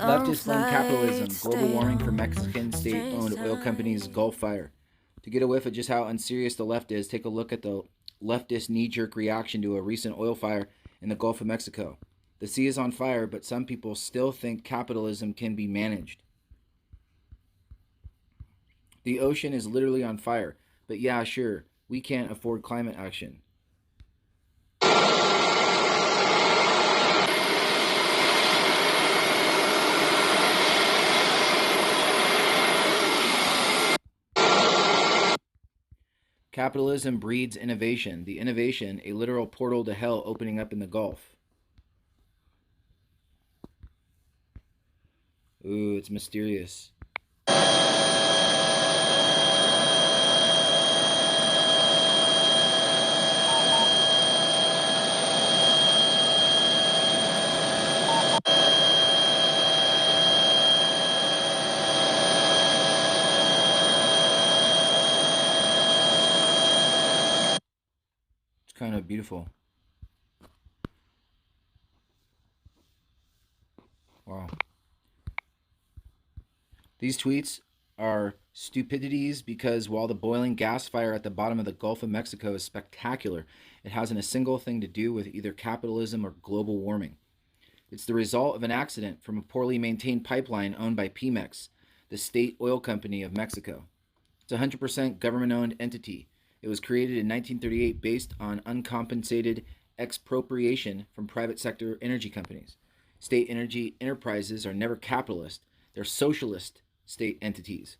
Leftists blame capitalism, global warming for Mexican state-owned oil company's Gulf fire. To get a whiff of just how unserious the left is, take a look at the leftist knee-jerk reaction to a recent oil fire in the Gulf of Mexico. The sea is on fire, but some people still think capitalism can be managed. The ocean is literally on fire, but yeah, sure, we can't afford climate action. Capitalism breeds innovation. The innovation, a literal portal to hell opening up in the Gulf. Ooh, it's mysterious. It's kind of beautiful. Wow. These tweets are stupidities because while the boiling gas fire at the bottom of the Gulf of Mexico is spectacular, it hasn't a single thing to do with either capitalism or global warming. It's the result of an accident from a poorly maintained pipeline owned by Pemex, the state oil company of Mexico. It's a 100% government owned entity. It was created in 1938 based on uncompensated expropriation from private sector energy companies. State energy enterprises are never capitalist, they're socialist state entities.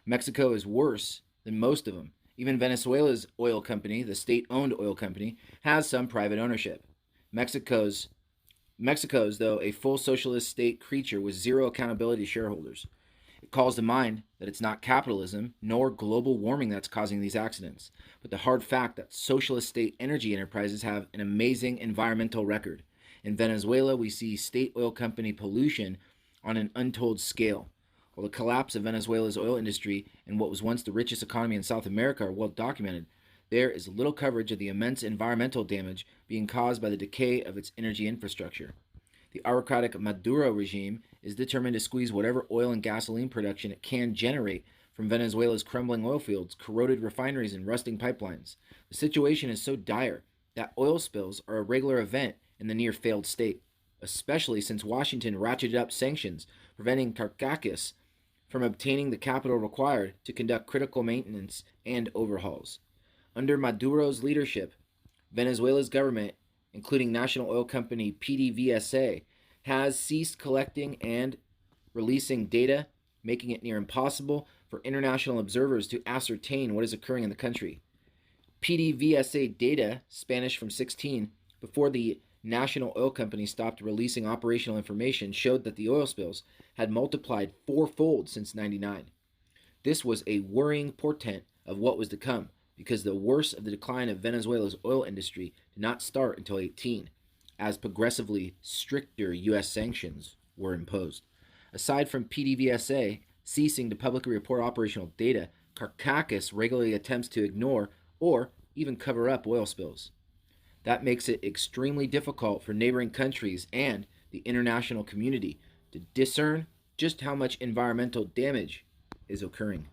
Mexico is worse than most of them. Even Venezuela's oil company, the state owned oil company, has some private ownership. Mexico's, though, a full socialist state creature with zero accountability to shareholders. It calls to mind that it's not capitalism nor global warming that's causing these accidents, but the hard fact that socialist state energy enterprises have an amazing environmental record. In Venezuela, we see state oil company pollution on an untold scale. While the collapse of Venezuela's oil industry and what was once the richest economy in South America are well documented, there is little coverage of the immense environmental damage being caused by the decay of its energy infrastructure. The autocratic Maduro regime is determined to squeeze whatever oil and gasoline production it can generate from Venezuela's crumbling oil fields, corroded refineries, and rusting pipelines. The situation is so dire that oil spills are a regular event in the near failed state, especially since Washington ratcheted up sanctions, preventing Caracas from obtaining the capital required to conduct critical maintenance and overhauls. Under Maduro's leadership, Venezuela's government, including national oil company PDVSA, has ceased collecting and releasing data, making it near impossible for international observers to ascertain what is occurring in the country. PDVSA data, Spanish from 16, before the national oil company stopped releasing operational information, showed that the oil spills had multiplied fourfold since '99. This was a worrying portent of what was to come, because the worst of the decline of Venezuela's oil industry did not start until 18, as progressively stricter U.S. sanctions were imposed. Aside from PDVSA ceasing to publicly report operational data, Caracas regularly attempts to ignore or even cover up oil spills. That makes it extremely difficult for neighboring countries and the international community to discern just how much environmental damage is occurring.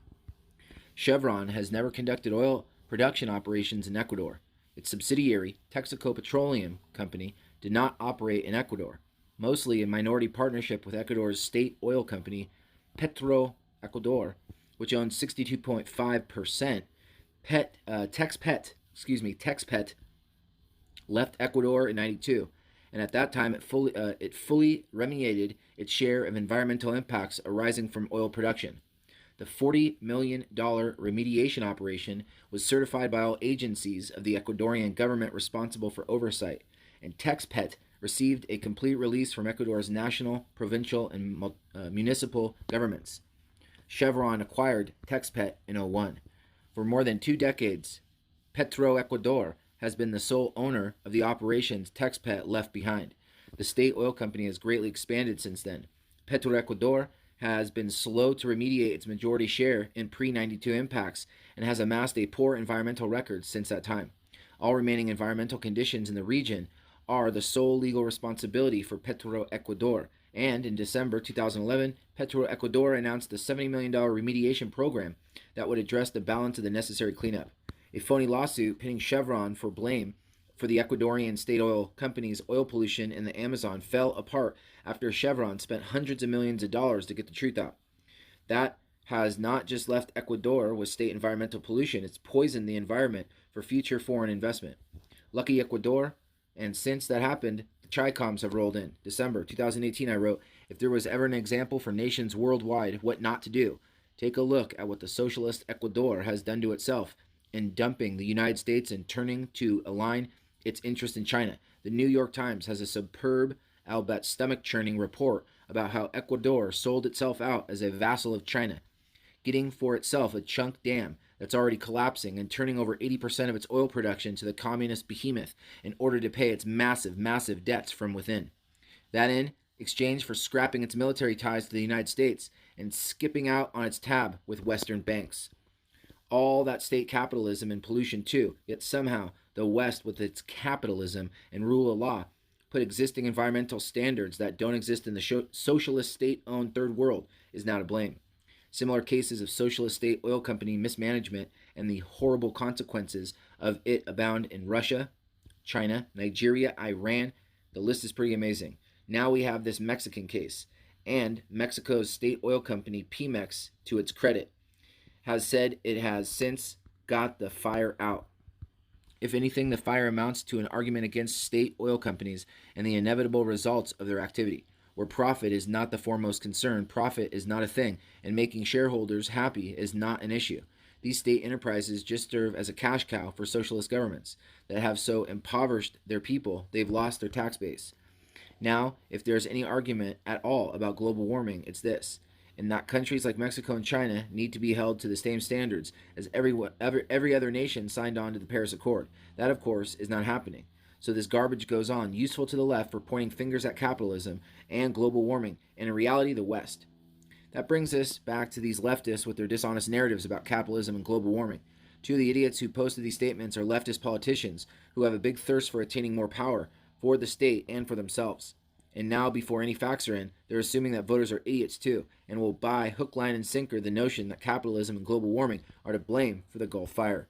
Chevron has never conducted oil production operations in Ecuador. Its subsidiary, Texaco Petroleum Company, did not operate in Ecuador, mostly in minority partnership with Ecuador's state oil company, Petro Ecuador, which owns 62.5%. Texpet left Ecuador in '92, and at that time it fully remediated its share of environmental impacts arising from oil production. The $40 million remediation operation was certified by all agencies of the Ecuadorian government responsible for oversight, and Texpet received a complete release from Ecuador's national, provincial, and municipal governments. Chevron acquired Texpet in '01. For more than 2 decades, Petro Ecuador has been the sole owner of the operations Texpet left behind. The state oil company has greatly expanded since then. Petro Ecuador has been slow to remediate its majority share in pre-92 impacts and has amassed a poor environmental record since that time. All remaining environmental conditions in the region are the sole legal responsibility for Petroecuador. And in December 2011, Petroecuador announced a $70 million remediation program that would address the balance of the necessary cleanup. A phony lawsuit pitting Chevron for blame for the Ecuadorian state oil company's oil pollution in the Amazon fell apart after Chevron spent hundreds of millions of dollars to get the truth out. That has not just left Ecuador with state environmental pollution, it's poisoned the environment for future foreign investment. Lucky Ecuador, and since that happened, the Tricoms have rolled in. December 2018, I wrote, if there was ever an example for nations worldwide what not to do, take a look at what the socialist Ecuador has done to itself in dumping the United States and turning to align its interest in China. The New York Times has a superb, albeit stomach-churning report about how Ecuador sold itself out as a vassal of China, getting for itself a chunk dam that's already collapsing and turning over 80% of its oil production to the communist behemoth in order to pay its massive, massive debts from within. That in exchange for scrapping its military ties to the United States and skipping out on its tab with Western banks. All that state capitalism and pollution too, yet somehow the West, with its capitalism and rule of law, put existing environmental standards that don't exist in the socialist state-owned third world, is now to blame. Similar cases of socialist state oil company mismanagement and the horrible consequences of it abound in Russia, China, Nigeria, Iran. The list is pretty amazing. Now we have this Mexican case, and Mexico's state oil company, Pemex, to its credit, has said it has since got the fire out. If anything, the fire amounts to an argument against state oil companies and the inevitable results of their activity, where profit is not the foremost concern, profit is not a thing, and making shareholders happy is not an issue. These state enterprises just serve as a cash cow for socialist governments that have so impoverished their people they've lost their tax base. Now, if there's any argument at all about global warming, it's this: and that countries like Mexico and China need to be held to the same standards as every other nation signed on to the Paris Accord. That, of course, is not happening. So this garbage goes on, useful to the left for pointing fingers at capitalism and global warming, and in reality, the West. That brings us back to these leftists with their dishonest narratives about capitalism and global warming. Two of the idiots who posted these statements are leftist politicians who have a big thirst for attaining more power for the state and for themselves. And now, before any facts are in, they're assuming that voters are idiots too, and will buy hook, line, and sinker the notion that capitalism and global warming are to blame for the Gulf fire.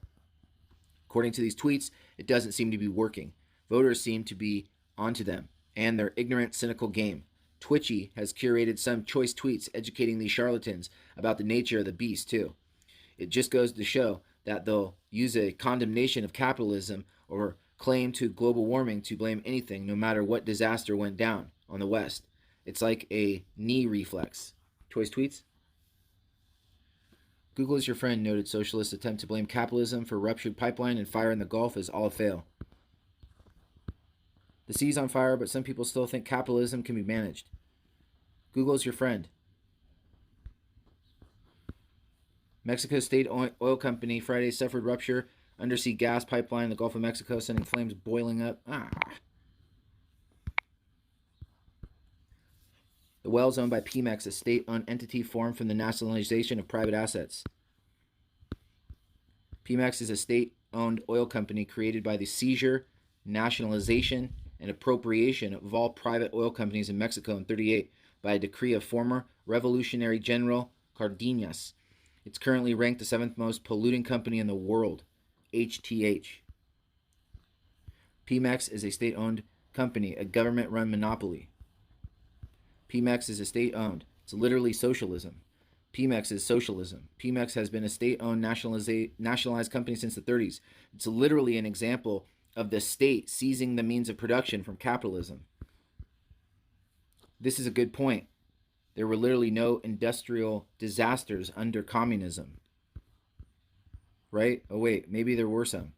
According to these tweets, it doesn't seem to be working. Voters seem to be onto them and their ignorant, cynical game. Twitchy has curated some choice tweets educating these charlatans about the nature of the beast too. It just goes to show that they'll use a condemnation of capitalism or claim to global warming to blame anything, no matter what disaster went down on the West. It's like a knee reflex. Choice tweets. Google is your friend. Noted socialists attempt to blame capitalism for ruptured pipeline and fire in the Gulf is all a fail. The sea's on fire, but some people still think capitalism can be managed. Google is your friend. Mexico State Oil Company Friday suffered rupture undersea gas pipeline in the Gulf of Mexico, sending flames boiling up. The well is owned by Pemex, a state-owned entity formed from the nationalization of private assets. Pemex is a state-owned oil company created by the seizure, nationalization, and appropriation of all private oil companies in Mexico in 1938 by a decree of former Revolutionary General Cardenas. It's currently ranked the 7th most polluting company in the world, HTH. Pemex is a state-owned company, a government-run monopoly. Pemex is a state-owned. It's literally socialism. Pemex is socialism. Pemex has been a state-owned nationalized company since the 30s. It's literally an example of the state seizing the means of production from capitalism. This is a good point. There were literally no industrial disasters under communism. Right? Oh wait, maybe there were some.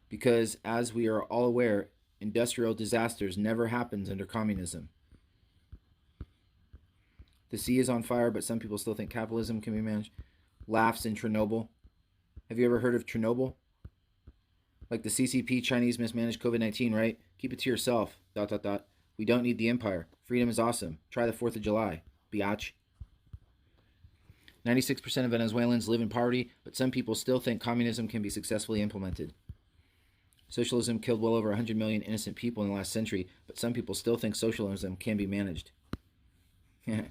Because as we are all aware, industrial disasters never happens under communism. The sea is on fire, but some people still think capitalism can be managed. Laughs in Chernobyl. Have you ever heard of Chernobyl? Like the CCP Chinese mismanaged COVID-19, right? Keep it to yourself. ... We don't need the empire. Freedom is awesome. Try the 4th of July. Biatch. 96% of Venezuelans live in poverty, but some people still think communism can be successfully implemented. Socialism killed well over 100 million innocent people in the last century, but some people still think socialism can be managed.